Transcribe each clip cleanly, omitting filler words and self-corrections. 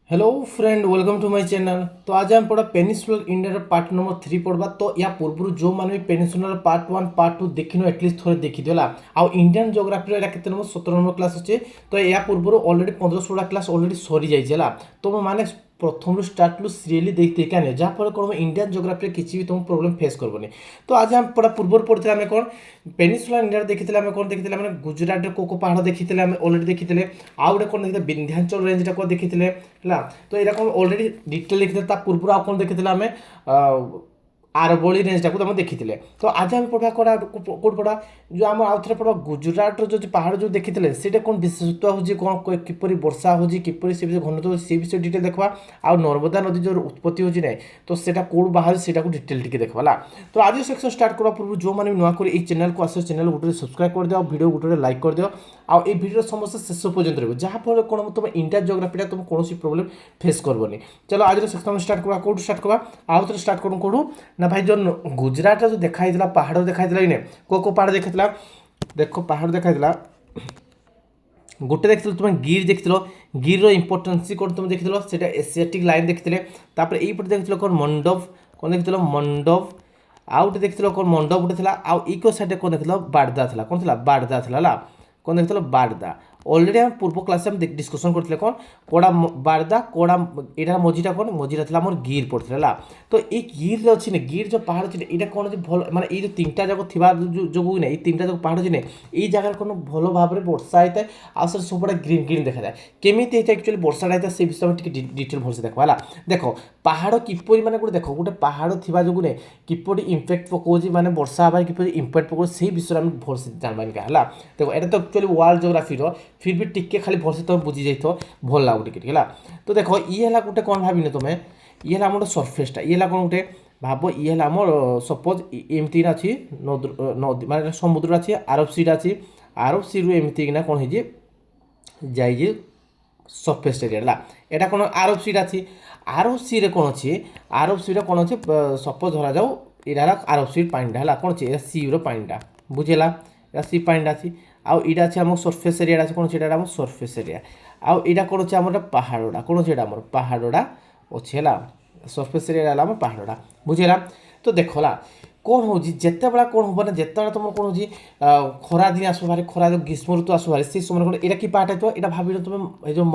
Hello friend welcome to my channel. तो आज हम पढ़ा पेनिसुलर इंडिया पार्ट नंबर 3 पढ़वा। तो या पूर्व जो मैंने पेनिसुलर पार्ट 1 पार्ट 2 देखिनो एटलिस्ट थोड़े देखी दिला। आ इंडियन ज्योग्राफी एटा केते नंबर 17 नंबर क्लास अछि। तो या पूर्व ऑलरेडी 15-16 क्लास ऑलरेडी सरी जाइला। तो माने प्रथम स्टार्ट लु सीरियली देखते क्या नहीं जहाँफल कौन इंडियन ज्योग्राफी किसी भी तुम प्रोब्लेम फेस करबनी। तो आज हम पढ़ा पूर्व पढ़ते आम कौन पेनिसुलर इंडिया देखी कौन देखी मैंने गुजरात को पहाड़ देखी ऑलरेडी देखी आउ गोटे कौन देखते विंध्याचल रेंज को देखी है। तो यहाँ कौन ऑलरेडी डिटेल देखी पूर्व आउ कौन देखी आम आरवली रेंजटा को देखी। तो आज आम पढ़ा कौट पढ़ा जो आम आउ थे पढ़ा गुजरात जो पहाड़ जो देखी से कौन विशेषत्व हो कौन किपर वर्षा हो किपर से घनत्व से विषय डिटेल देखा। आ नर्मदा नदी जो उत्पत्ति होती ना तो सेटा कौट बाहर से डिटेल टी देखा। तो आज सेक्शन स्टार्ट करवा पूर्व जो मैंने नुआ कर चैनल को आस चैनल गोटे सब्सक्राइब कर दियो वीडियो गोटे लाइक कर दियो आ भिडियो समस्त शेष पर्यंत रही जहाँफल कौन तुम इंडिया ज्योग्राफी तुम कौन प्रोब्लेम फेस करबनी। चलो आज सेक्शन स्टार्ट करवा कौट स्टार्ट करवा आउ थे स्टार्ट करूँ कौटू ना भाई जो गुजरात जो देखाई पहाड़ देखाई इने को पहाड़ देखा देख पहाड़ देखाई गोटे देखिए तुम गिर देखिल गिर इंपोर्टेंस कौन तुम देखिल से एशियाटिक लाइन देखी ये देखिल कौन मंडप कौन देखिल मंडप आउ गए देखिल कौन मंडप गोटे आउ इको साइड कौन देख बारदा था कौन था बारदा था कौन देखिल बारदा ऑलरेडी हम पूर्व क्लास में डिस्कसन करते कौन कोड़ा बारदा कोड़ा यहाँ मझीटा कौन मझीटा था मोर गिर पड़ता है। तो ये गिर अच्छी ना गिर जो पहाड़ अच्छी यहाँ कौन भल माने ये जो तीन टा जाक थी जो ना ये तीन टा जाक पहाड़ अच्छी ना ये जगह कौन भल भाव में वर्षा होता है आ सब ग्रीन ग्रीन देखा जाए केमी एक्चुअली वर्षा होता है से विषय में डिटेल भलसे देखा देख पहाड़ किपर माने गोटे देख गोटे पहाड़ थी जो ना किपर इम्पैक्ट पकाउे माने वर्षा हमारे किपर इम्पैक्ट पकाउे से विषय में भलसे जानवानिका है। देखो यहाँ तो एक्चुअली वर्ल्ड ज्योग्राफीर फिर भी टिके खाली भलसे तुम बुझी जाइए भल लगे टिके है। तो देख ये है गोटे कौन भाविन तुम ये है गोटे सरफेसटा ये कौन गोटे भाव ये है आम सपोज एमती अच्छी नदी माने समुद्र अच्छी आरब सीटा अच्छी आरब सी रु एमतीना कौन हो जाइए सरफेस एरिया यहाँ कौन आरब सीट अच्छी आरब सी रे कौन अच्छी आरब सी कौन अच्छे सपोज धरा जाऊ यहाँ आरब सी पानीटा है कौन अच्छे सी पानीटा बुझेगा सी पानीटा अच्छी आउ यहाँ अच्छे आम सरफेस एरिया अच्छे कौन अच्छे आम सरफेस एरिया आउ यहाँ कौन अच्छे आम पहाड़ा कौन अच्छे आम पहाड़ा अच्छे है सरफेस एरिया आम पहाड़ा बुझेगा। तो देखला कौन हो जिते बड़ा कौन हम ना जिते तुम कौन हो खरा दिन आस भारी खरा ग्रीष्म ऋतु आस भारी से समय कौन यहाँ कि पार्ट है यहाँ भाव तुम जो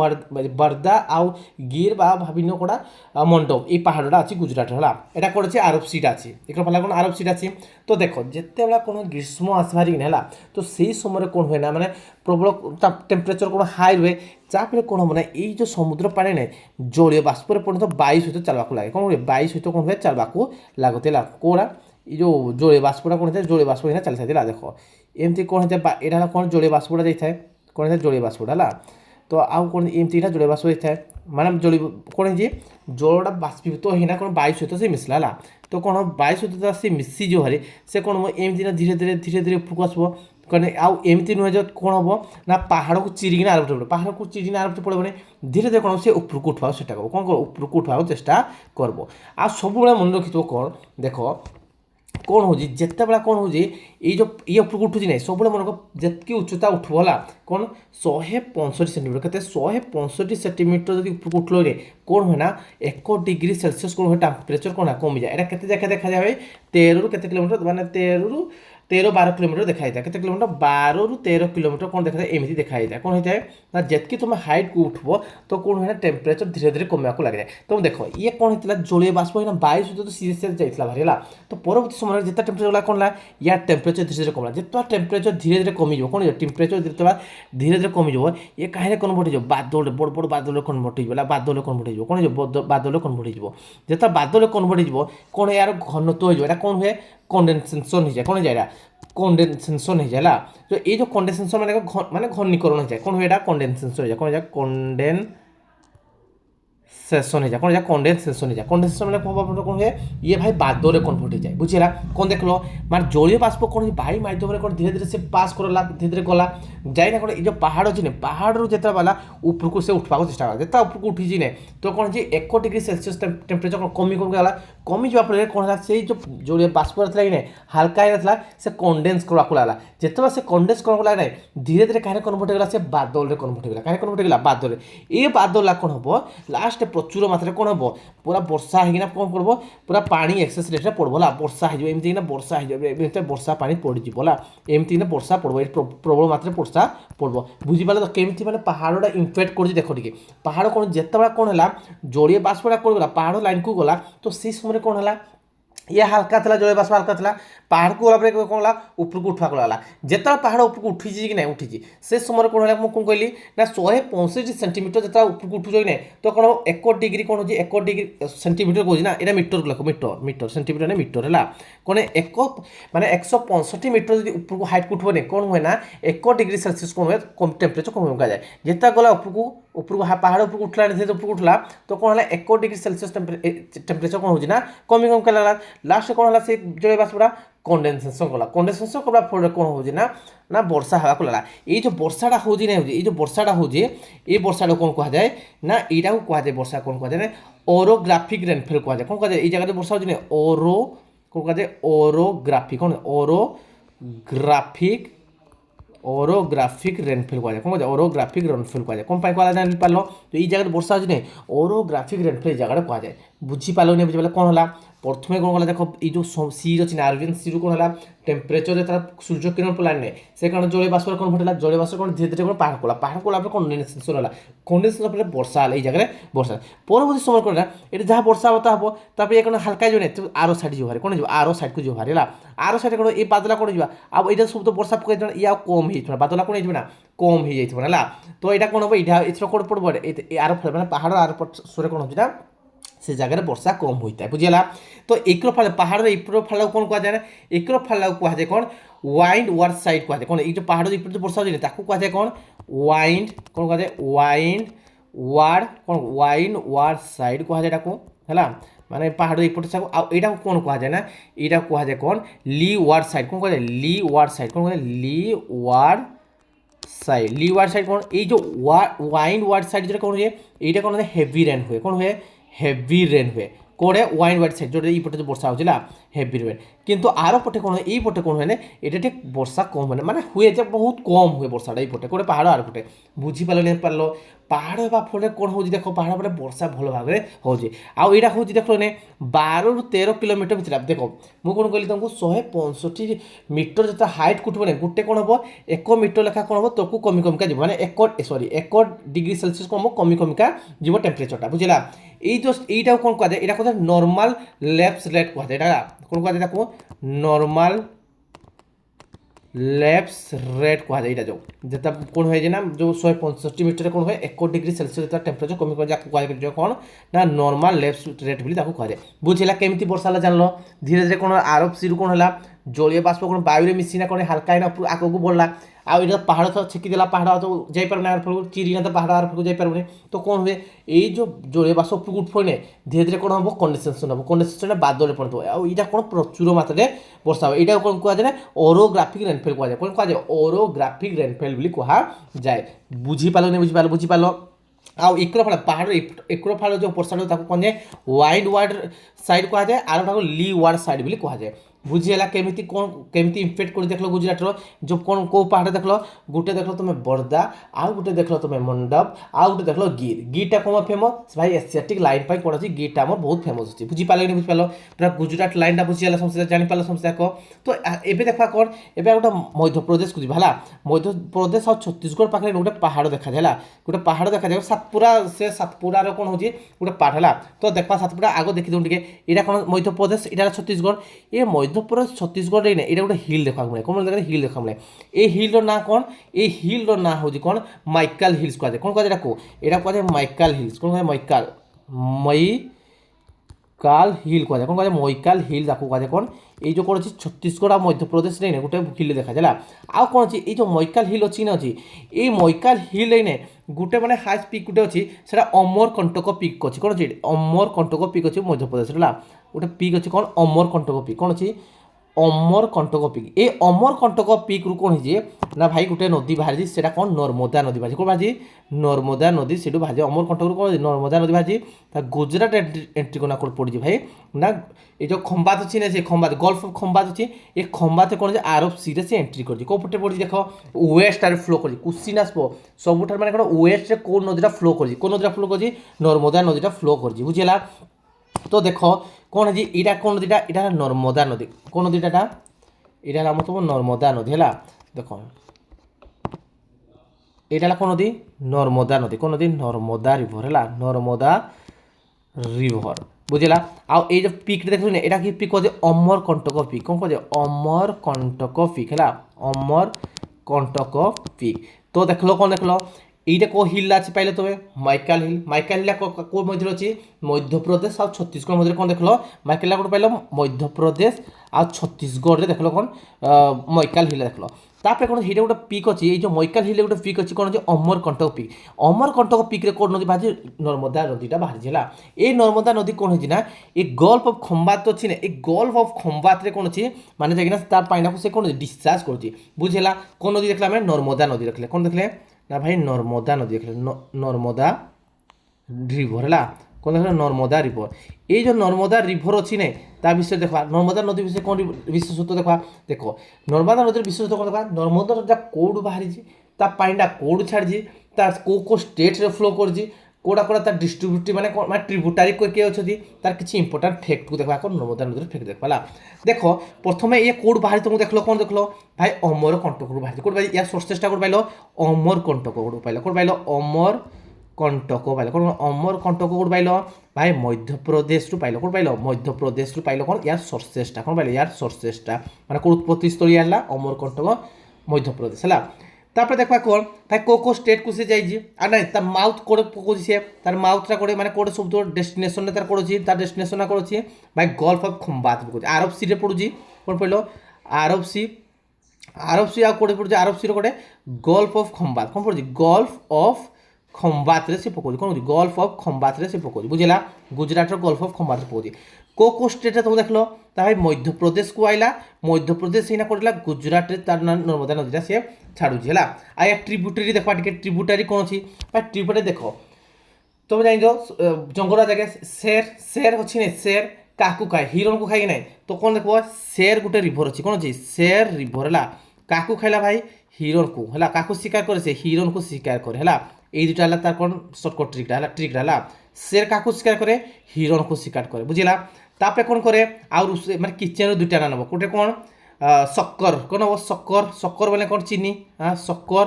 बर्दा आउ गिर भाविन कौड़ा मंडप ये पहाड़ा अच्छी गुजरात है यहाँ कौन अच्छे आरब सीट अच्छी एक फल कौन आरब सीट अच्छी। तो देख जिते बड़ा कौन ग्रीष्म आस भारी है तो से समय कौन हुए ना मैंने प्रबल टेम्परेचर कौन हाई रुए चापे कौन हम ना ये जो समुद्र पानी ना जलीय बाष्प परिणत वायु सहित चलवा लगे कौन हुए वायु सहित कौन हुए चलवा लगते कौड़ा ये जो जलीय बाष्पटा कौन होता है जलीय बाष्प चली था देख एमती कौन होता है यहाँ कौन जलीय बाष्पटा जाए कौन होता है जलीय बाष्पटा है। तो आउ कौन एमती जलीय बाष्प होता है माने जली कौन है जलटा बाष्पीभूत होना कौन वायु सहित से मिसला है। तो कौन वायु सहित से मिसी जो हरी से कौन हम एमती धीरे धीरे उपरको आसब कौन आउ एमती नुहे जो कौन हम ना पहाड़ को चिरिकिना आरपटे पड़े पहाड़ को चिरिकिना आरपटे पड़े धीरे धीरे कौन से उपरको उठवा चेष्टा कर कौन कर उपरको उठवा चेष्टा करब आ सब मन रखी कौन देख कौन हो जिते बड़ा कौन हो जो ये उपरक उठुची ना सब मन जितकी उच्चता उठबला कौन 165 सेंटीमीटर के 165 सेंटीमीटर जब उपरक उठल कौन हुए ना 1 डिग्री सेल्सियस कौन हुए टेम्परेचर कौन कमी जाए यहाँ के देखा जाए 13 ରୁ केते किलोमीटर माने 13-12 किलोमीटर देखा जाए केते किलोमीटर 12 ରୁ 13 किलोमीटर कौन देखा जाए एमती देखा जाए कौन होता है ना जितकी तुम हाइट को उठब तो कौन हुए टेम्परेचर धीरे धीरे कमिया लगे जाए। तो देख ये कौन होता है जलीय बाष्प होना वायु सहित तो सीरीयस जाइए भारी है। तो परवर्ती समय जितना टेम्परेचर कौन है या टेम्परेचर धीरे धीरे कमला जितना टेम्परेचर धीरे धीरे कमी कौन टेम्परेचर धीरे धीरे कमी ये कहीं कन्वर्ट हो बादल बड़ बड़ बादल कन्वर्ट हो बादल कन्वर्ट हो कौन बादल कन्वर्ट हो जितना बादल कन्वर्ट हो कौन यार घनत्व हो कौन हुए कंडेंसेशन हो जाए कौन जाए कंडेंसेशन हो जाए। तो ये जो कंडेंसेशन माने घनीकरण हो जाए कौन हुए कंडेंसेशन हो जाए कौन जाए सेसन हो जाए कौन जाए कंडेंसेशन हो जाए कंडेंसेशन मैंने कौन हुए ये भाई बादल कन्वर्ट हो जाए बुझेगा कौन देख लो मार जलीय बाष्प कौन वायु माध्यम कौन धीरे धीरे से पास करला धीरे धीरे गला जाए कौन ये पहाड़ अच्छी ना पहाड़ जितना बाला उपरको से उठवा चेष्टा करा जितना उपरको उठी ना तो कौन 1 डिग्री सेल्सियस टेम्परेचर कमी कमी गला कमी जावार कौन है से जो जलीय बाष्प रहा ना हाल्का रहा से कंडेन्स करवाक लगला जिते से कंडेन्स करवाक लगे ना धीरे धीरे कहीं कन्वर्ट होगा से बादल कन्वर्ट होगा कहीं कन्वर्ट होगा बादल ये बादल कौन हम लास्ट ফার্স্টে প্রচুর মাত্রায় কোণ হব পুরা বর্ষা হয়ে কোণ করব পুরা পানি এক্সেস রেটে পড়ব হল বর্ষা হয়ে এমতি বর্ষা হয়ে এমনি বর্ষা পানি পড়িযোগ হল এমতি বর্ষা পড়ব এটি প্রবল মাত্রায় বর্ষা পড়ব বুঝিপারে তো কেমতি মানে পাহাড়টা ইম্প্যাক্ট করছে দেখ টিকে পাহাড় কোণ যেতবে কোণ হল জলীয় বাষ্পটা কোণ গলা পাহাড় লাইনকু গলা তো সেই সময় কোণ হল ইয়ে হালকা লা জলীয় বাষ্প হালকা লা পাহাড়କୁ গলাପରେ কোণ হল উপরକୁ উঠবাক লাগলা যেতবে পাহাড় উপরକୁ উঠিছি কি না উঠিছি সে সময় কোণ হল মু কোণ কইলি না 165 সেন্টিমিটার যেতবে উপরକୁ উঠুছ কি না তো কোণ 1 ডিগ্রি কোণ হচ্ছে 1 ডিগ্রি সেন্টিমিটার কହୁଛି না এটা মিটার লেখ মিটার সেন্টিমিটার না মিটার হল কোণ 1 মানে 165 মিটার যদি উপরକୁ হাইট উঠব না কোণ হুয়ে না 1 ডিগ্রি সেলসিয়াস কোণ হুয়ে টেম্পরেচর কমে কমা যায় যেতবে গলা উপরକୁ পাহাড় উপরକୁ উঠলা না উপরକୁ উঠলা তো কোণ হল 1 ডিগ্রি সেলসিয়াস টেম্পরেচর কোণ হচ্ছে না কমি কমকা লাগলা লাস্ট কোণ হল সেই জলীয় বাষ্পটা কন্ডেনসেসন কলা কন্ডেনসেসন কলা ফলে কোণ হচ্ছে না না বর্ষা হওয়া লাগলা এই যে বর্ষাটা হচ্ছে না এই যে বর্ষাটা হচ্ছে এই বর্ষাটা কোণ কুয়া যায় না এইটাও কুয়া যায় বর্ষা কোণ কুয়া যায় না ওরোগ্রাফিক রেনফল কুয়া যায় কোণ কুয়া যায় এই জায়গাতে বর্ষা হচ্ছে না ওরো কোণ কুয়া যায় ওরোগ্রাফিক কোণ ওরোগ্রাফিক রেনফল কুয়া যায় কোণ কুয়া যায় ওরোগ্রাফিক রেনফল কুয়া যায় কোণ পাই কুয়া যায় জানি পারল তো এই জায়গাতে বর্ষা হচ্ছে না ওরোগ্রাফিক রেনফল এই জায়গাটা কুয়া যায় বুঝি পারল না বুঝি পারলে কোণ হলা প্রথমে কোণ কলা দেখ এই যে সি অছি না আরবিয়ান সিরু কোণ হলা টেম্পরেচর তার সূর্য কিরণ পড়ার নেই সে কারণে জলীয় বাষ্পের কোণ ঘটিলা জলীয় বাষ্পের কোণ ধীরে ধীরে কোণ পাহাড় কলা কন্ডেনসেশন হলা কন্ডেনসেশন ফলে বর্ষা হল এই জায়গায় বর্ষা পরবর্তী সময় কোণ এটা যা বর্ষা হতা হব তারপরে এখন হালকা যাবে না আরো সাইড যাব কোণ যাব আরো সাইডকে যাব হারি হলা আরো সাইডে কোণ এই বাদলা কোণ যাব আর এটা সব তো বর্ষা পকাই ইয়া কম হয়ে যাবে বাদলা কোণ যাবে না কম হয়ে যাইতে হলা তো এটা কোণ হবো এটা এথর কোণ পড়ব আরো ফলে মানে পাহাড় আরো সরে কোণ হচ্ছে না সে জায়গায় বর্ষা কম হইতায় বুঝিলা তো একর ফালে পাহাড়ের ইপর ফালেও কোণ কুয়া যায় না একর ফালেও কুয়া যায় কোণ ওয়াইন্ড ওয়ার্ড সাইড কুয়া যায় কোণ এই যে পাহাড়ের ইপর যে বর্ষা হচ্ছে তাকে কুয়া যায় কোণ ওয়াইন্ড কোণ কুয়া যায় ওয়াইন্ড ওয়ার্ড সাইড কুয়া যায় এটাকে হলা মানে পাহাড়ের ইপর থাকো এইটা কোণ কুয়া যায় না এইটা কুয়া যায় কোণ লি ওয়ার্ড সাইড কোণ কুয়া যায় লি ওয়ার্ড সাইড কোণ কুয়া যায় লি ওয়ার্ড সাইড কোণ এই যে ওয়াইন্ড ওয়ার্ড সাইড যেটা কোণ হয়ে এইটা কোণ হেভি রেন হয়ে কোণ হয়ে হেভি রেন हुए কোড়ে ওয়াইন ওয়াইড সাইড যেটা এইপটে যে বর্ষা হচ্ছিল হেভি রেন কিন্তু আরও পটে কোণ হয় এইপটে কোণ হয় না এটা ঠিক বর্ষা কম হয় না মানে হুয়ে যে বহুত কম হুয়ে বর্ষাটা এইপটে কোড়ে পাহাড় আর পটে বুঝি পারল না পারল পাহাড় হওয়া ফলে কোণ হচ্ছে দেখ পাহাড় পরে বর্ষা ভাল ভাবে হচ্ছে আউ এইটা হচ্ছে দেখল নে 12 ରୁ 13 কিলোমিটার ভিতরে দেখ মু কোণ কইলি তোমাকে 165 মিটার যেটা হাইট কুটব না গোটে কোণ হব 1 মিটার লেখা কোণ হব তকু কমি কমিকা যাব মানে 1 ডিগ্রি সেলসিয়াস কম কমি কমিকা যাব টেম্পারেচারটা বুঝলা এই জাস্ট এইটাও কোণ কুয়া যায় এটা কথা নর্মাল ল্যাপস রেট কুয়া যায় এটা কোণ কুয়া যায় দেখো নর্মাল ল্যাপস রেট কুয়া যায় এটা যেটা কোণ হয়ে যায় না যে 165 মিটার কোণ হয় 1 ডিগ্রি সেলসিয়াস যেটা টেম্পারেচার কমি করে যাকে কুয়া যায় কোণ না নর্মাল ল্যাপস রেট বলি তাকে কুয়া যায় বুঝলা কেমিতি বর্ষা হলা জানলো ধীরে ধীরে কোণ আরব সিরু কোণ হলা জলীয় বাষ্প কোণ বায়ুরে মিশিনা কোণ হালকা না আগକୁ বড়লা ଆଉ ଏଇଟା ପାହାଡ଼ ତ ଛେକିଦେଲା ପାହାଡ଼ ଆଉ ଯାଇପାରୁନି ଆର ଫଳକୁ ଚିରିନା ତ ପାହାଡ଼ ଆର ଫଳକୁ ଯାଇପାରୁନି ତ କ'ଣ ହୁଏ ଏଇ ଯେଉଁ ଜଳୀୟ ବାଷ୍ପ ଉପରକୁ ଉଠୁନି ଧୀରେ ଧୀରେ କ'ଣ ହେବ କଣ୍ଡେନସେସନ୍ ହେବ କଣ୍ଡେନସେସନ୍ ବାଦଲରେ ପଡ଼ିଥିବ ଆଉ ଏଇଟା କ'ଣ ପ୍ରଚୁର ମାତ୍ରାରେ ବର୍ଷା ହେବ ଏଇଟା କ'ଣ କୁହାଯାଏ ନା ଓରୋଗ୍ରାଫିକ୍ ରେନଫଲ୍ କୁହାଯାଏ କ'ଣ କୁହାଯାଏ ଓରୋଗ୍ରାଫିକ୍ ରେନଫଲ୍ ବୋଲି କୁହାଯାଏ ବୁଝିପାରିଲନି ବୁଝିପାରିଲ ଆଉ ଏକର ଫଳ ପାହାଡ଼ର ଏକର ଫଳ ଯେଉଁ ବର୍ଷାଟା ତାକୁ କ'ଣ ଯାଏ ୱାଇଣ୍ଡ ୱାର୍ଡ ସାଇଡ୍ କୁହାଯାଏ ଆରଟାକୁ ଲି ୱାର୍ଡ ସାଇଡ୍ ବୋଲି କୁହାଯାଏ ବୁଝିହେଲା କେମିତି କ'ଣ କେମିତି ଇମ୍ପେକ୍ଟ କରି ଦେଖିଲ ଗୁଜରାଟର ଯେଉଁ କ'ଣ କେଉଁ ପାହାଡ଼ ଦେଖିଲ ଗୋଟେ ଦେଖିଲ ତୁମେ ବର୍ଦା ଆଉ ଗୋଟେ ଦେଖିଲ ତୁମେ ମଣ୍ଡପ ଆଉ ଗୋଟେ ଦେଖିଲ ଗିର୍ଟା କ'ଣ ଫେମସ୍ ଭାଇ ଏସିଆଟିକ୍ ଲାଇନ୍ ପାଇଁ କ'ଣ ଅଛି ଗିର୍ଟା ଆମର ବହୁତ ଫେମସ୍ ଅଛି ବୁଝିପାରିଲେ ବୁଝିପାରିଲ ପୁରା ଗୁଜରାଟ ଲାଇନ୍ଟା ବୁଝିହେଲା ସମସ୍ତେ ଜାଣିପାରିଲ ସମସ୍ତେ ଯାକ ତ ଏବେ ଦେଖିବା କ'ଣ ଏବେ ଆଉ ଗୋଟେ ମଧ୍ୟପ୍ରଦେଶକୁ ଯିବା ହେଲା ମଧ୍ୟପ୍ରଦେଶ ଆଉ ଛତିଶଗଡ଼ ପାଖରେ ଗୋଟେ ପାହାଡ଼ ଦେଖାଯାଏ ହେଲା ଗୋଟେ ପାହାଡ଼ ଦେଖାଯାଏ ସାତପୁରାର କ'ଣ ହେଉଛି ଗୋଟେ ପାହାଡ଼ ହେଲା ତ ଦେଖିବା ସାତପୁରା ଆଗ ଦେଖିଦେଉ ଟିକେ ଏଇଟା କ'ଣ ମଧ୍ୟପ୍ରଦେଶ ଏଇଟା ଛତିଶଗଡ଼ ଏ ମଧ୍ୟପ୍ରଦେଶ ଛତିଶଗଡ଼ ଏଇନା ଏଇଟା ଗୋଟେ ହିଲ୍ ଦେଖିବାକୁ ମିଳେ କ'ଣ ଜାଗାରେ ହିଲ୍ ଦେଖିବାକୁ ମିଳେ এই হিলর না কোণ এই হিলর না হচ্ছে কোণ মাইকাল হিলস কুয়া যায় কোণ কুয়া যায় এটা কুয়া যায় মাইকাল হিলস কোণ কুয়া মাইকাল হিল কুয়া যায় কোণ কুয়া যায় মৈকাল হিল যাকে কুয়া যায় কোণ এই যে কোণ আছে ছত্তিশগড় আর মধ্যপ্রদেশ নেই গোটে হিল দেখা যায় আউ কোণ আছে এই যে মৈকাল হিল অছি না ଅଛି এই মৈকাল হিল এনে গোটে মানে হাইস্ট পিক গোটে ଅଛି সেটা অমরকণ্টক পিক ଅଛି কোণ ଅଛି অমরকণ্টক পিক ଅଛି মধ্যপ্রদেশ ହେଲା গোটে পিক ଅଛି কোণ অমরকণ্টক পিক কোণ ଅଛି ଅମରକଣ୍ଟକ ପିକ୍। ଏ ଅମରକଣ୍ଟକ ପିକ୍ରୁ କ'ଣ ହେଇଛି ନା ଭାଇ ଗୋଟେ ନଦୀ ବାହାରିଛି, ସେଟା କ'ଣ ନର୍ମଦା ନଦୀ ବାହାରିଛି। କ'ଣ ବାହାରିଛି? ନର୍ମଦା ନଦୀ ସେଠୁ ବାହାରିଛି। ଅମରକଣ୍ଟକରୁ କ'ଣ ନର୍ମଦା ନଦୀ ବାହାରିଛି। ତା ଗୁଜରାଟ ଏଣ୍ଟ୍ରି କୋନା କୋड ପଡ଼ିଛି ଭାଇ ନା ଏ ଯେଉଁ ଖମ୍ବାତ ଅଛି ନା, ସେ ଖମ୍ବାତ ଗଲ୍ଫ ଅଫ୍ ଖମ୍ବାତ ଅଛି, ଏ ଖମ୍ବାତ କ'ଣ ଯେ ଆରବ ସିରେ ସେ ଏଣ୍ଟ୍ରି କରିଛି। କେଉଁ ପଟେ ପଡ଼ିଛି ଦେଖ, ୱେଷ୍ଟ ଆଡ଼େ ଫ୍ଲୋ କରିଛି। କୁସିନାସ୍ ସବୁଠାରୁ ମାନେ କ'ଣ ୱେଷ୍ଟରେ କେଉଁ ନଦୀଟା ଫ୍ଲୋ କରିଛି, କେଉଁ ନଦୀଟା ଫ୍ଲୋ କରିଛି? ନର୍ମଦା ନଦୀଟା ଫ୍ଲୋ କରିଛି, ବୁଝିଲା। তো দেখ কোণ হচ্ছে এটা কোণ নদীটা, এটা হল নর্মদা নদী। কোণ নদীটা এটা হল আমার তোমার নর্মদা নদী হল। দেখ এটা হল কোণ নদী? নর্মদা নদী। কোণ নদী? নর্মদা রিভর হল, নর্মদা রিভর, বুঝলা। আউ এই যে পিকটা দেখুন, এটা কি পিক কছে? অমরকণ্টক পিক। কোণ কছে? অমরকণ্টক পিক হল, অমরকণ্টক পিক। তো দেখল কোণ দেখল, এইটা কেউ হিল আছে পাইলে তুমি? Michael hill. মাইকাল হিল কেউ মধ্যে অছি? মধ্যপ্রদেশ আর ছত্তিশগড় মধ্যে। কোণ দেখল মাইকাল হিল কোটি পাইল? মধ্যপ্রদেশ আর ছত্তিশগড়ে দেখল কোণ মাইকাল হিল দেখল। তারপরে কোণ সেইটা গোটে পিক অছি, এই যে মাইকাল হিলে গোটে পিক অছি কোণ হচ্ছে অমরকণ্টক পিক। অমরকণ্টক পিক্রে কোণ নদী বাহারি? নর্মদা নদীটা বাহারিছে হল। এই নর্মদা নদী কোণ হয়েছে না, এই গল্ফ অফ খম্বাত অছি না, এই গল্ফ অফ খম্বাতরে কোণ অছি মানে যাইকিনা তার পানিটাকে সে কোণ ডিসচার্জ করছে, বুঝলা। কোণ নদী দেখলে আমি? নর্মদা নদী দেখলে। কোণ দেখলে না ভাই? নর্মদা নদী দেখলে, নর্মদা রিভর হল। কোণ দেখলে? নর্মদা রিভর। এই যে নর্মদা রিভর অছি না, তার বিষয়ে দেখবা নর্মদা নদী বিষয়ে কোণ বিশেষত্ব দেখবা। দেখো নর্মদা নদীর বিশেষত্ব কোণ দেখবা, নর্মদা নদীটা কোউঠু বাহারিছে, তা পানিটা কোউঠু ছাড়িছে, তার কেউ স্টেটরে ফ্লো করছে, কোটা কোটা তার ডিস্ট্রিব্ୟୁଟିভ মানে ট্রিব্ୟୁଟାরি কে অଛନ୍ତି, তার কিছু ইম্পর্টান্ট ফ্যাক্টକୁ দেখবা। কোণ নর্মদা নদীর ফ্যাক্ট দেখবা হল। দেখ প্রথমে ইয়ে কোউঠু বাহারি তুমি দেখল, কোণ দেখল ভাই? অমরকণ্টকରୁ বাহারিছে। কোটি পাইল? ইয়ার সোর্সেসটা কোটি পাইল? অমরকণ্টক কোটি পাইল। কোটি পাইল? অমরকণ্টক পাইল। কোণ অমরকণ্টক কোটি পাইল? ভাই মধ্যপ্রদেশরু পাইল। কোটি পাইল? মধ্যপ্রদেশরু পাইল। কোণ? ইয়ার সোর্সেসটা কোণ পাইল? ইয়ার সোর্সেসটা মানে কোন উৎপত্তিস্থলী হল অমরকণ্টক, মধ্যপ্রদেশ হল। তারপরে দেখবা কোণ ভাই কেউ স্টেট কু সে যাইছি, আর নাই তার মাউথ কোড়ে পকাউছি, সে তার মাউথটা করে মানে কোড়ে সব ডেস্টিনেশনে তার করছি, তার ডেস্টিনেশনটা করছি ভাই গল্ফ অফ খম্বাত পকাউছি। আরব সিরে পড়ুছি। কোণ পড়ল? Arab sea. আরব সি আর কোড়ে পড়ুছি? আরব সির কোটে গল্ফ অফ খম্বাত। কোণ পড়ুছি? গল্ফ অফ খম্বাতরে সে পকাউছি। কোণ গল্ফ অফ খম্বাতরে সে পকাউছি, বুঝলা। গুজরাটর গল্ফ অফ খম্বাতরে পকাউছি। কেউ স্টেটে তুমি দেখল, তা ভাই মধ্যপ্রদেশକୁ আইলা, মধ্যপ্রদেশ সেইনা করলা গুজরাটে তার নর্মদা নদীটা সে ছাড়ুছি হল। আর এর ট্রিব্যুটারি দেখবা টিকে, ট্রিব্যুটারি কোণ অছি ভাই? ট্রিব্যুটারি দেখ তুমি জানিছ জঙ্গল জায়গায় সের, সের অছি না, সের কাকু খায়, হিরণକୁ খাই নাই। তো কোণ দেখব? সের গোটে রিভর অছি। কোণ অছি? সের রিভর হল। কাকু খাইলা ভাই? হিরণକୁ হল। কাকু শিকার করে? সে হিরণକୁ শিকার করে হল। এই দুটা হল তার কোণ শর্টকট ট্রিকটা হল, ট্রিকটা হল। সের কাকু শিকার করে, হিরণକୁ শিকার করে, বুঝলা। তারপরে কোণ করে আর মানে কিচেনের দুইটা না নেব, গোটে কোণ শক্কর। কোণ হব? শক্কর। শক্কর বলে কোণ? চিনি, হ্যাঁ শক্কর।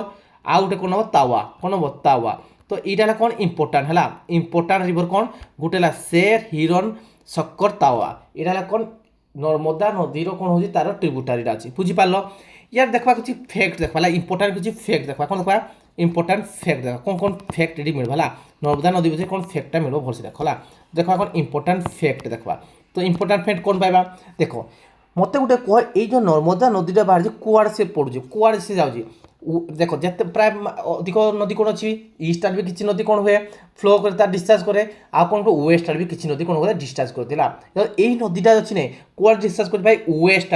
আর গোটে কোণ হব? তাওয়া। কোণ হব? তাওয়া। তো এইটা হল কোণ ইম্পর্টান্ট হল। ইম্পর্টান্ট রিভর কোণ? গোটে হল সের, হিরণ, শক্কর, তাওয়া। এটা হল কোণ নর্মদা নদীর কোণ হচ্ছে তার ট্রিব্যুটারিটা আছে, বুঝিপারল। ইয়ার দেখবা কিছু ফ্যাক্ট দেখবা, ইম্পর্টান্ট কিছু ফ্যাক্ট দেখবা। কোণ দেখবা? ইম্পর্টান্ট ফ্যাক্ট দেখবা। কোণ ফ্যাক্ট এটি মিলবা হল, নর্মদা নদী বিষয়ে কোণ ফ্যাক্টটা মিলব ভালসে দেখ হল। দেখো এখন ইম্পর্টান্ট ফ্যাক্ট দেখবা। তো ইম্পর্টান্ট ফ্যাক্ট কোণ পাইবা? দেখ মতো গোটে কহ, এই যে নর্মদা নদীটা বাহারিছে কুয়াড়ে সে পড়ুছে, কুয়াড়ে সে যাଉଛି। দেখ যেতে প্রায় অধিক নদী কোণ অছি, ইস্ট আড়ে কিছু নদী কোণ হুয়ে ফ্লো করে তার ডিসচার্জ করে, আর কোণ ওয়েস্ট আড়ে কিছু নদী কোণ করে ডিসচার্জ করে দিলা। এই নদীটা অছি না কুয়াড়ে ডিসচার্জ করে ভাই? ওয়েস্ট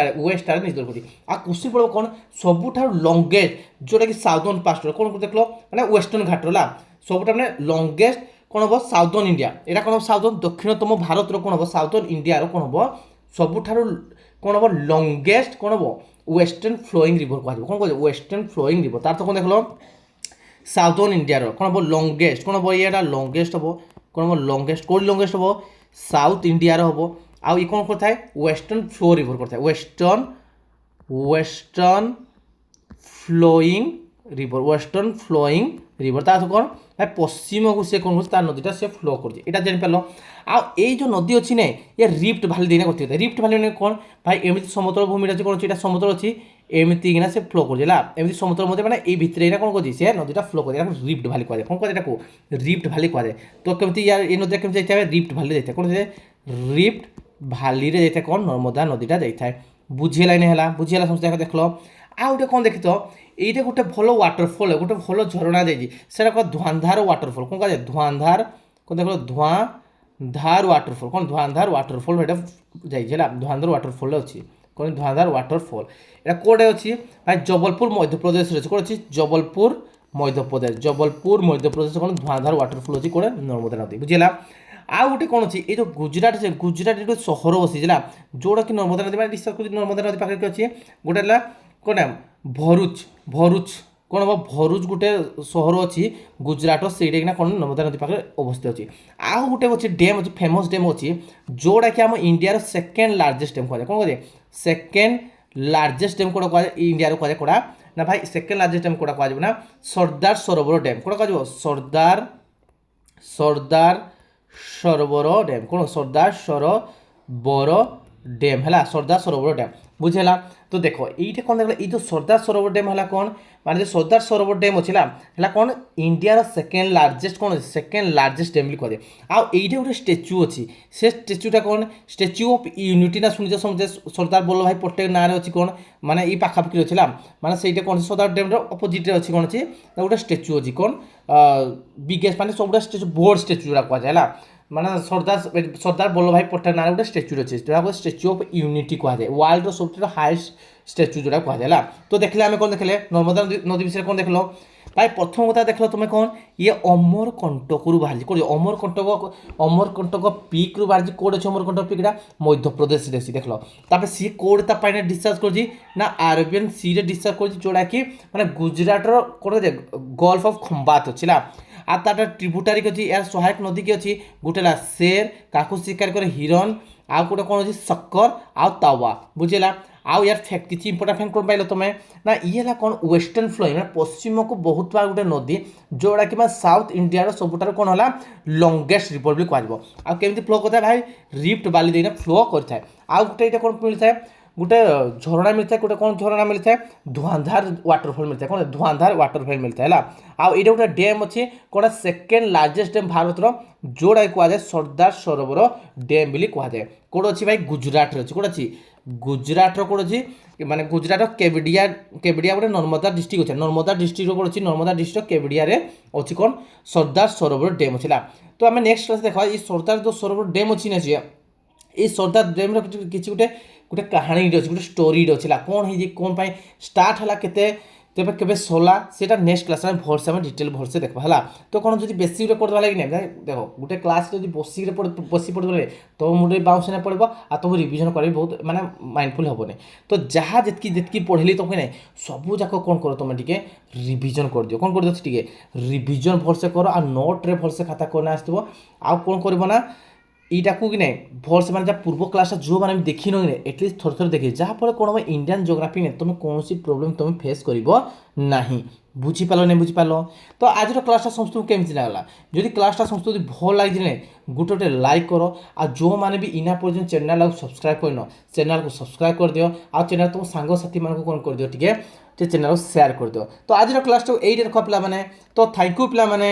আড়ে নিজের করছি। আর কোশ্চিন পড়ব কোণ সবুঠার লংগেস্ট, যেটাকি সাউথর্ন পাস্টর কোণ দেখল মানে ওয়েস্টর্ন ঘাটর হল। সবুঠা মানে লংগেস্ট কোণ হব? সাউথর্ন ইন্ডিয়া। এটা কোণ হব? সাউথর্ন দক্ষিণতম ভারতর কোণ হব? সাউথর্ন ইন্ডিয়ার কোণ হব? ସବୁଠାରୁ কোণ হব? লংগেস্ট কোণ হব? ওয়েস্টর্ন ফ্লোইং রিভর কুহযাব। কোণ কুহযাব? Western flowing river. তার তো কোণ দেখল সাউথর্ন ইন্ডিয়ার কোণ হব? লংগেস্ট। কোণ হব? এটা লংগেস্ট হব। কোণ হব? লংগেস্ট। কোটি লংগেস্ট হব? সাউথ ইন্ডিয়ার হব। আউ ই কোণ করଥାଏ? ওয়েস্টর্ন ফ্লো রিভর করଥାଏ। Western flowing river, western flowing river. তা কোণ ভাই পশ্চিমକୁ সে কোণ করছে, তার নদীটা সে ফ্লো করছে, এটা জানিপারল। ଆଉ ଏଇ ଯେଉଁ ନଦୀ ଅଛି ନା, ଏ ରିଫ୍ଟ ଭ୍ୟାଲି ଦେଇନା କରିଥାଏ। ରିଫ୍ଟ ଭ୍ୟାଲି ମାନେ କ'ଣ ଭାଇ? ଏମିତି ସମତଳ ଭୂମିଟା ଅଛି, କ'ଣ ଅଛି? ଏଇଟା ସମତଳ ଅଛି, ଏମିତି କିନା ସେ ଫ୍ଲୋ କରୁଛି ହେଲା। ଏମିତି ସମତଳ ମଧ୍ୟ ମାନେ ଏଇ ଭିତରେ ଏଇନା କ'ଣ କରୁଛି? ସେ ନଦୀଟା ଫ୍ଲୋ କରୁଛି, ଏଟାକୁ ରିଫ୍ଟ ଭ୍ୟାଲି କୁହାଯାଏ। କ'ଣ କୁହାଯାଏ ଏଟାକୁ? ରିଫ୍ଟ ଭ୍ୟାଲି କୁହାଯାଏ। ତ କେମିତି ୟାର ଏଇ ନଦୀଟା କେମିତି ଯାଇଥାଏ? ରିଫ୍ଟ ଭ୍ୟାଲି ଯାଇଥାଏ। କ'ଣ ରିଫ୍ଟ ଭ୍ୟାଲିରେ ଯାଇଥାଏ କ'ଣ? ନର୍ମଦା ନଦୀଟା ଯାଇଥାଏ। ବୁଝିହେଲାନି ହେଲା? ବୁଝିହେଲା ସମସ୍ତେ ଦେଖିଲ। ଆଉ ଗୋଟେ କ'ଣ ଦେଖିଥ, এইটা গোটে ভালো ওয়াটরফল, গোটে ভালো ঝরଣା যাইছি, সেটা কল ধুয়ান্ধার ওয়াটরফল। কোন কাজে? ধুয়ান্ধার। কোন দেখো? ধুয়ান্ধার ওয়াটরফল। কোন? ধুয়ান্ধার ওয়াটরফল এটা যাইছি হল। ধুয়ান্ধার ওয়াটরফল অছি, কোন ধুଆঁধার ওয়াটরফল এটা কোডে অছি ভাই জবলপুর মধ্যপ্রদেশ রয়েছে কোড অছি জবলপুর মধ্যপ্রদেশ কোন ধুଆঁধার ওয়াটরফল অছি কোডে নর্মদা নদী বুঝিলা ଆଉ ଗୋଟେ କ'ଣ ଅଛି ଏଇ ଯେଉଁ ଗୁଜୁରାଟ ଅଛି ଗୁଜୁରାଟ ଗୋଟେ ସହର ବସିଛି ହେଲା ଯେଉଁଟାକି ନର୍ମଦା ନଦୀ ମାନେ ରିସର୍ଚ୍ଚ କରୁଛି ନର୍ମଦା ନଦୀ ପାଖରେ କି ଅଛି ଗୋଟେ ହେଲା କ'ଣ ନା ଭରୁଚ କ'ଣ ହେବ ଭରୁଚ ଗୋଟେ ସହର ଅଛି ଗୁଜୁରାଟ ସେଇଟାକିନା କ'ଣ ନର୍ମଦା ନଦୀ ପାଖରେ ଅବସ୍ଥିତ ଅଛି ଆଉ ଗୋଟେ ଅଛି ଡ୍ୟାମ୍ ଅଛି ଫେମସ୍ ଡ୍ୟାମ୍ ଅଛି ଯେଉଁଟାକି ଆମ ଇଣ୍ଡିଆର ସେକେଣ୍ଡ ଲାର୍ଜେଷ୍ଟ ଡ୍ୟାମ୍ କୁହାଯାଏ କ'ଣ କୁହାଯାଏ ସେକେଣ୍ଡ ଲାର୍ଜେଷ୍ଟ ଡ୍ୟାମ୍ କେଉଁଟା କୁହାଯାଏ ଇଣ୍ଡିଆର କୁହାଯାଏ କେଉଁଟା ନା ଭାଇ ସେକେଣ୍ଡ ଲାର୍ଜେଷ୍ଟ ଡ୍ୟାମ୍ କେଉଁଟା କୁହାଯିବ ନା ସର୍ଦ୍ଦାର ସରୋବର ଡ୍ୟାମ୍ କେଉଁଟା କୁହାଯିବ ସର୍ଦ୍ଦାର সরোবর ড্যাম কোন সর্দার সরোবর ড্যাম হল সর্দার সরোবর ড্যাম বুঝলা তো দেখো এইটা কোন দেখলে এই যে সর্দার সরোবর ড্যাম হল কোন মানে যে সর্দার সরোবর ড্যাম ଅଛି না হল কোন ইন্ডিয়ার সেকেন্ড লার্জেস্ট কোন সেকেন্ড লার্জেস্ট ড্যাম বলি কয়ে ଆଉ এইটা ଗୋଟେ স্ট্যাচু ଅଛି ସେ স্ট্যাচুটা কোন স্ট্যাচু অফ ইউনিটি না শুনিছ সমুদ্র সর্দার বল্লভভাই পটেল নাঁরে ଅଛି কোন মানে এই পাখাপাখি ଅଛି না মানে সেইটা কোন সর্দার ড্যামর অপোজিটରେ ଅଛି কোন ଅଛି ଗୋଟେ স্ট্যাচু ଅଛି কোন বিগেস্ট মানে ସବୁଟା স্ট্যাচু ବୋର୍ଡ স্ট্যাচୁ ଯୋଉଟା କୁହାଯାଏ ହେଲା ମାନେ ସର୍ଦ୍ଦାର ବଲ୍ଲଭଭାଇ ପଟେଲ ନାଁରେ ଗୋଟେ ଷ୍ଟାଚ୍ୟୁ ଅଛି ଯାହାକୁ ଷ୍ଟାଚ୍ୟୁ ଅଫ୍ ୟୁନିଟି କୁହାଯାଏ ୱାର୍ଲଡର ସବୁଠାରୁ ହାଏଷ୍ଟ ଷ୍ଟାଚ୍ୟୁ ଯୋଉଟା କୁହାଯାଏ ହେଲା ତ ଦେଖିଲେ ଆମେ କ'ଣ ଦେଖିଲେ ନର୍ମଦା ନଦୀ ବିଷୟରେ କ'ଣ ଦେଖିଲ ଭାଇ ପ୍ରଥମ କଥା ଦେଖିଲ ତୁମେ କ'ଣ ଇଏ ଅମରକଣ୍ଟକରୁ ବାହାରିଛି କେଉଁଠି ଅମରକଣ୍ଟକ ପିକ୍ରୁ ବାହାରିଛି କେଉଁଠି ଅଛି ଅମରକଣ୍ଟକ ପିକ୍ଟା ମଧ୍ୟପ୍ରଦେଶରେ ଅଛି ଦେଖିଲ ତାପରେ ସିଏ କେଉଁଠି ତା ପାଣିରେ ଡିସଚାର୍ଜ କରୁଛି ନା ଆରବିଆନ୍ ସିରେ ଡିସଚାର୍ଜ କରୁଛି ଯେଉଁଟାକି ମାନେ ଗୁଜୁରାଟର କ'ଣ ଗଲ୍ଫ ଅଫ୍ ଖମ୍ବାତ ଅଛି ହେଲା আর তার ট্রিব্যুটারি ଅଛି यार ସହାୟକ ନଦୀ କି ଅଛି ଗୋଟେ ହେଲା ସେର କାକୁ ଶିକାର করে হিরণ ଆଉ ଗୋଟେ କ'ଣ ଅଛି ଶକ୍କର ଆଉ ତାୱା ବୁଝିଲା ଆଉ ୟାର ଫ୍ୟାକ୍ଟ କିଛି ଇମ୍ପୋର୍ଟାଣ୍ଟ ଫ୍ୟାକ୍ଟ କ'ଣ ପାଇଲ ତମେ ନା ଇଏ ହେଲା କ'ଣ ୱେଷ୍ଟର୍ଣ୍ଣ ଫ୍ଲୋଇଂ ମାନେ ପଶ୍ଚିମକୁ ବହୁଥିବା ଗୋଟେ ନଦୀ ଯେଉଁଟାକି ମାନେ ସାଉଥ ଇଣ୍ଡିଆର ସବୁଠାରୁ କ'ଣ ହେଲା ଲଙ୍ଗେଷ୍ଟ ରିଭର ବୋଲି କୁହାଯିବ ଆଉ କେମିତି ଫ୍ଲୋ କରିଥାଏ ଭାଇ ରିଫ୍ଟ ବାଲି ଦେଇକିନା ଫ୍ଲୋ କରିଥାଏ ଆଉ ଗୋଟେ ଏଇଟା କ'ଣ ମିଳିଥାଏ ଗୋଟେ ଝରଣା ମିଳିଥାଏ ଗୋଟେ କ'ଣ ଝରଣା ମିଳିଥାଏ ଧୁଆଁଧାର ୱାଟରଫଲ୍ ମିଳିଥାଏ କ'ଣ ଧୁଆଁଧାର ୱାଟରଫଲ୍ ମିଳିଥାଏ ହେଲା ଆଉ ଏଇଟା ଗୋଟେ ଡ୍ୟାମ୍ ଅଛି କ'ଣ ସେକେଣ୍ଡ ଲାର୍ଜେଷ୍ଟ ଡ୍ୟାମ୍ ଭାରତର ଯେଉଁଟାକି କୁହାଯାଏ ସର୍ଦ୍ଦାର ସରୋବର ଡ୍ୟାମ୍ ବୋଲି କୁହାଯାଏ କେଉଁଠି ଅଛି ଭାଇ ଗୁଜୁରାଟରେ ଅଛି କେଉଁଠି ଅଛି ଗୁଜୁରାଟର କେଉଁଠି ଅଛି ମାନେ ଗୁଜୁରାଟର କେବଡ଼ିଆ ଗୋଟେ ନର୍ମଦା ଡିଷ୍ଟ୍ରିକ୍ଟ ଅଛି ନର୍ମଦା ଡିଷ୍ଟ୍ରିକ୍ଟର କେଉଁଠି ଅଛି ନର୍ମଦା ଡିଷ୍ଟ୍ରିକ୍ଟ କେବଡ଼ିଆରେ ଅଛି କ'ଣ ସର୍ଦ୍ଦାର ସରୋବର ଡ୍ୟାମ୍ ଅଛି ହେଲା ତ ଆମେ ନେକ୍ସଟ କ୍ଲାସ୍ ଦେଖା ଏଇ ସର୍ଦ୍ଦାର ଯେଉଁ ସରୋବର ଡ୍ୟାମ୍ ଅଛି ନା এই সর্দার ড্যাମ୍ର କିଛି ଗୋଟେ କାହାଣୀଟେ ଅଛି ଗୋଟେ ଷ୍ଟୋରିଟେ ଅଛି ହେଲା କ'ଣ ହେଇଛି କ'ଣ ପାଇଁ ଷ୍ଟାର୍ଟ ହେଲା ତେବେ କେବେ ସରିଲା ସେଇଟା ନେକ୍ସଟ କ୍ଲାସ୍ରେ ଆମେ ଭଲସେ ଆମେ ଡିଟେଲ୍ ଭଲସେ ଦେଖିବା ହେଲା ତ କ'ଣ ଯଦି ବେଶୀ ଗୋଟେ କରିଦେବା ଲାଗି ନାହିଁ ଦେଖ ଗୋଟେ କ୍ଲାସ୍ ଯଦି ବସି ପଡ଼ିଦେଲେ ତମ ମୁଣ୍ଡରେ ବାଉଁଶ ନା ପଡ଼ିବ ଆଉ ତମକୁ ରିଭିଜନ୍ କରିବି ବହୁତ ମାନେ ମାଇଣ୍ଡଫୁଲ୍ ହେବନି ତ ଯାହା ଯେତିକି ପଢ଼ିଲି ତମକୁ ନାହିଁ ସବୁ ଯାକ କ'ଣ କର ତମେ ଟିକେ ରିଭିଜନ୍ କରିଦିଅ କ'ଣ କରିଦିଅ ଟିକେ ରିଭିଜନ୍ ଭଲସେ କର ଆଉ ନୋଟ୍ରେ ଭଲସେ ଖାତା କରିନେ ଆସିଥିବ ଆଉ କ'ଣ କରିବ ନା এইটাকু কি নাই ভলসে মানে যা পূর্ব ক্লাসটা যে দেখি নি এটলিস্ট থরে থরে দেখি যাফলে কোণ হবে ইন্ডিয়ান জিওগ্রাফি নে তুমি কৌশি প্রোবলেম তুমি ফেস করব না বুঝিপার না বুঝিপার তো আজর ক্লাসটা সমস্ত কেমতি লাগলা যদি ক্লাসটা সমস্ত যদি ভাল লাগছে না গোটে গোটে লাইক কর আর যে বি ইনা পর্যন্ত চ্যানেল সবসক্রাইব করন চ্যানেল সবসক্রাইব করদিও আর চ্যানেল তুম সাংসাথী মানুষ কোণ করদিও টিকে চ্যানেল সেয়ার করদিও তো আজর ক্লাসটা এইটা রখ পিলা মানে তো থ্যাংক ইউ পিলা মানে।